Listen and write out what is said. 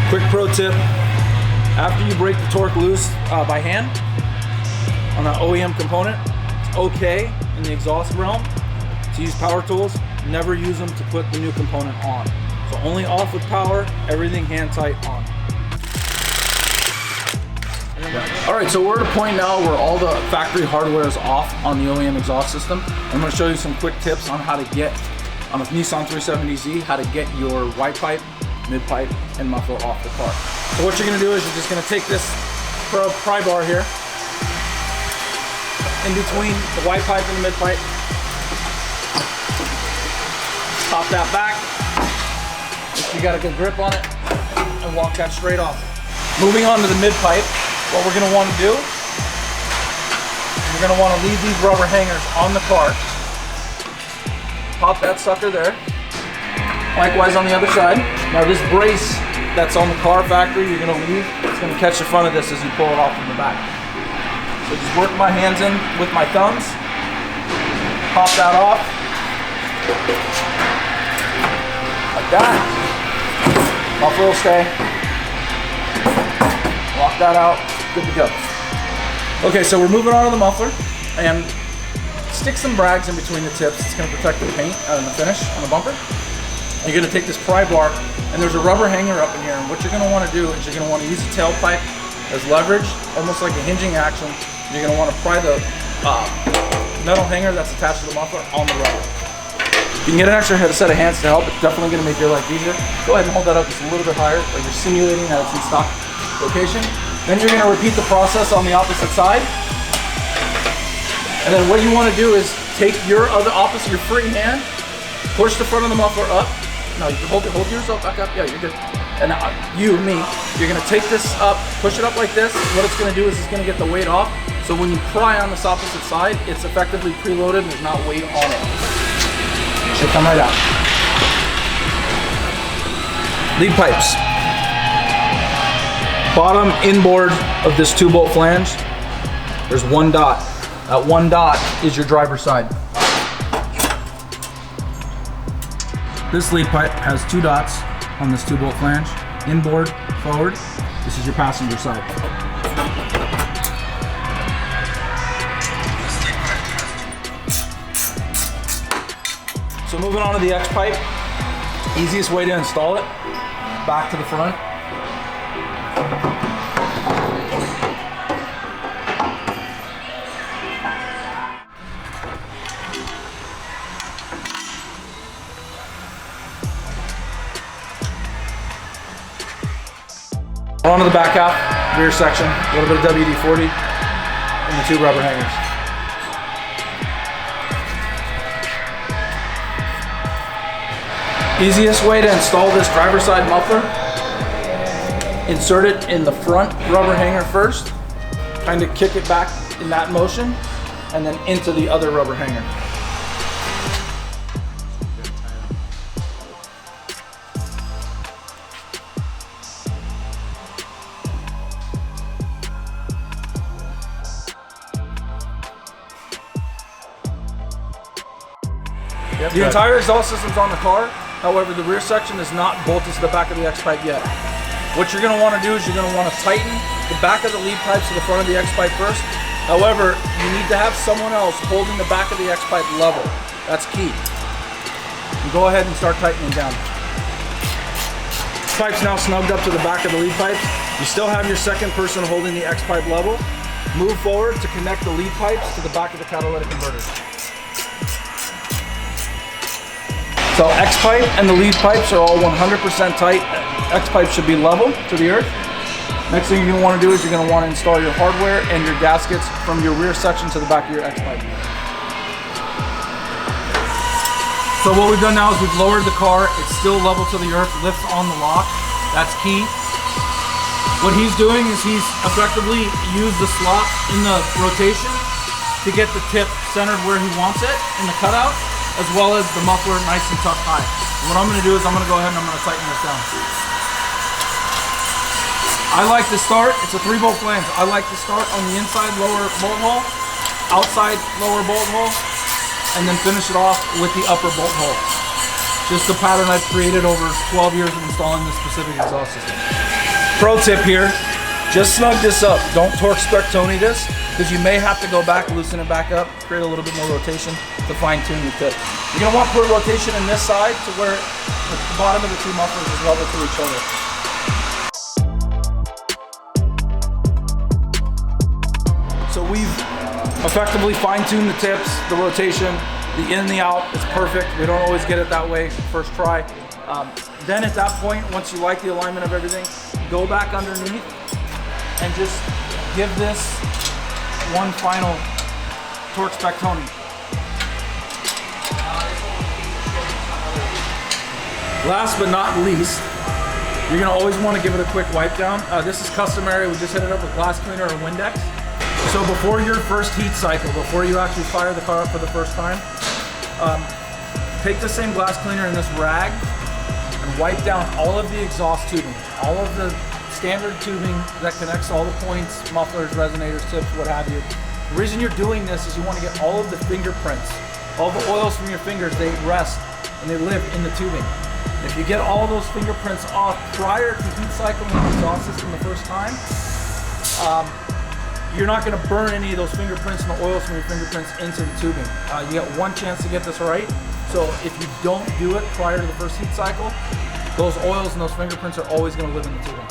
Quick pro tip, after you break the torque loose by hand on an OEM component, it's okay in the exhaust realm to use power tools. Never use them to put the new component on. So only off with power, everything hand tight on. All right, so we're at a point now where all the factory hardware is off on the OEM exhaust system. I'm gonna show you some quick tips on how to get, on a Nissan 370Z, how to get your Y pipe, mid pipe, and muffler off the car. So what you're gonna do is you're just gonna take this pry bar here, in between the Y pipe and the mid pipe, pop that back, if you got a good grip on it, and walk that straight off. Moving on to the mid pipe, what we're gonna wanna do, we're gonna wanna leave these rubber hangers on the car. Pop that sucker there. Likewise on the other side. Now this brace that's on the car factory, you're gonna leave, it's gonna catch the front of this as you pull it off from the back. So just work my hands in with my thumbs, pop that off, like that. Muffler will stay. Lock that out, good to go. Okay, so we're moving on to the muffler, and stick some brags in between the tips. It's gonna protect the paint and the finish on the bumper. You're gonna take this pry bar, and there's a rubber hanger up in here, and what you're gonna wanna do is you're gonna wanna use the tailpipe as leverage, almost like a hinging action. You're gonna wanna pry the metal hanger that's attached to the muffler on the rubber. You can get an extra set of hands to help. It's definitely gonna make your life easier. Go ahead and hold that up just a little bit higher, like you're simulating that it's in stock location. Then you're gonna repeat the process on the opposite side. And then what you wanna do is take your free hand, push the front of the muffler up. No, you can hold yourself back up. Yeah, you're good. And now, you're gonna take this up, push it up like this. What it's gonna do is it's gonna get the weight off. So when you pry on this opposite side, it's effectively preloaded and there's not weight on it. It should come right out. Lead pipes. Bottom inboard of this 2-bolt flange, there's one dot. That one dot is your driver's side. This lead pipe has 2 dots on this 2-bolt flange. Inboard, forward. This is your passenger side. So moving on to the X pipe, easiest way to install it, back to the front. Onto the back half, rear section, a little bit of WD-40, and the 2 rubber hangers. Easiest way to install this driver's side muffler, insert it in the front rubber hanger first, kind of kick it back in that motion, and then into the other rubber hanger. The entire exhaust system's on the car. However, the rear section is not bolted to the back of the X pipe yet. What you're gonna wanna do is you're gonna wanna tighten the back of the lead pipes to the front of the X pipe first. However, you need to have someone else holding the back of the X pipe level. That's key. And go ahead and start tightening down. Pipe's now snugged up to the back of the lead pipes. You still have your second person holding the X pipe level. Move forward to connect the lead pipes to the back of the catalytic converter. So X pipe and the lead pipes are all 100% tight. X pipe should be level to the earth. Next thing you're gonna wanna do is you're gonna wanna install your hardware and your gaskets from your rear section to the back of your X pipe. So what we've done now is we've lowered the car. It's still level to the earth, lifts on the lock. That's key. What he's doing is he's effectively used the slot in the rotation to get the tip centered where he wants it in the cutout, as well as the muffler nice and tucked high. And what I'm gonna do is I'm gonna go ahead and I'm gonna tighten this down. I like to start, it's a 3-bolt flange. I like to start on the inside lower bolt hole, outside lower bolt hole, and then finish it off with the upper bolt hole. Just a pattern I've created over 12 years of installing this specific exhaust system. Pro tip here, just snug this up. Don't torque spectoni this, because you may have to go back, loosen it back up, create a little bit more rotation to fine tune the tip. You're gonna want to put rotation in this side to where the bottom of the two mufflers is level to each other. So we've effectively fine-tuned the tips, the rotation, the in and the out. It's perfect. We don't always get it that way first try. Then at that point, once you like the alignment of everything, go back underneath and just give this one final torque spectoni. Last but not least, you're gonna always want to give it a quick wipe down. This is customary. We just hit it up with glass cleaner or Windex. So before your first heat cycle, before you actually fire the car up for the first time, take the same glass cleaner in this rag and wipe down all of the exhaust tubing, all of the standard tubing that connects all the points, mufflers, resonators, tips, what have you. The reason you're doing this is you want to get all of the fingerprints, all the oils from your fingers, they rest and they live in the tubing. If you get all those fingerprints off prior to heat cycling the exhaust system the first time, you're not going to burn any of those fingerprints and the oils from your fingerprints into the tubing. You got one chance to get this right. So if you don't do it prior to the first heat cycle, those oils and those fingerprints are always going to live in the tubing.